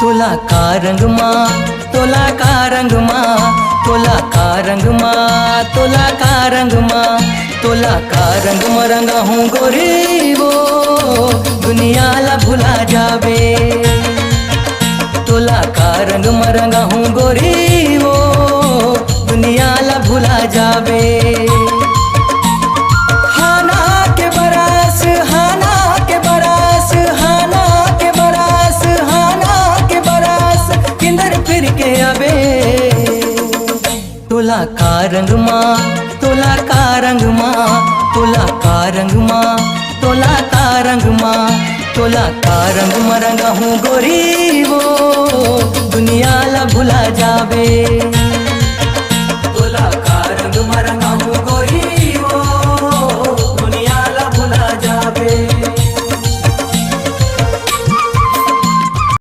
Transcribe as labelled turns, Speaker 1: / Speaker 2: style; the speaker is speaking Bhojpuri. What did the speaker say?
Speaker 1: तोला का रंग माँ, तोला का रंग माँ, तोला का रंग माँ, तोला का रंग माँ, तोला का रंग में रंगा हूँ गोरी वो दुनिया ला भुला जावे। तोला का रंग में रंगा हूँ गोरी वो दुनिया ला भुला जावे। हाना के बरस, हाना के बरस, हाना के बरस, हाना के बरस किंदर फिर के अबे। तोला का रंग माँ, तोला का रंग माँ, तोला का रंग माँ, तोला का रंग माँ, तोला का रंग में रंगा हूँ गोरी वो दुनिया ला भुला जावे।